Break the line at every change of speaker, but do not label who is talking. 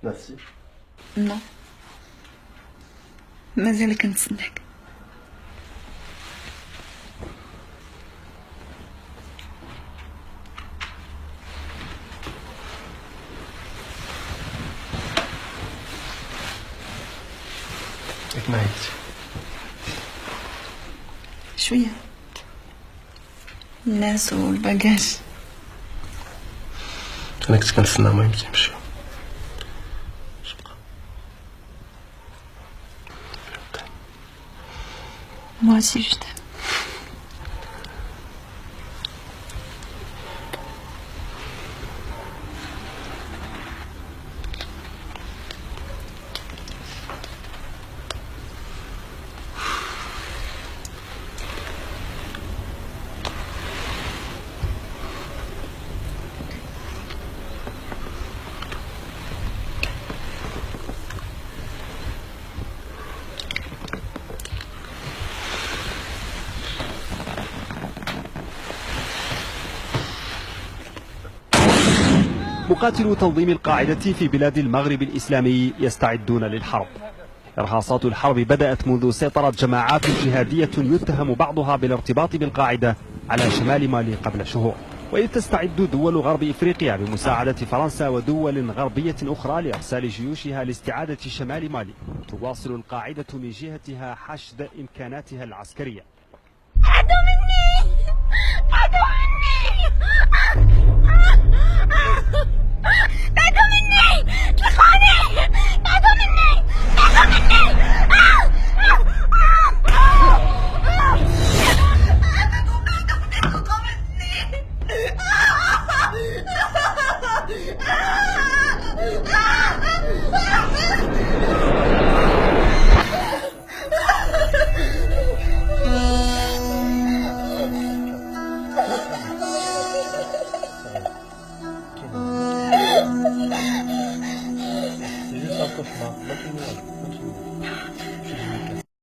Merci.
Non. مازال كنتسناك.
ياك ما عيطتي؟
شوية. الناس والباجاج.
انا كنت كنتسنى ما يمكن نمشيو.
Moi aussi je t'aime.
مقاتلو تنظيم القاعدة في بلاد المغرب الإسلامي يستعدون للحرب. إرهاصات الحرب بدأت منذ سيطرة جماعات جهادية يتهم بعضها بالارتباط بالقاعدة على شمال مالي قبل شهور، وإذ تستعد دول غرب إفريقيا بمساعدة فرنسا ودول غربية أخرى لإرسال جيوشها لاستعادة شمال مالي، تواصل القاعدة من جهتها حشد إمكاناتها العسكرية.
عدو مني! عدو مني! تعدوا مني! اطلقوني! تعدوا مني! تعدوا مني!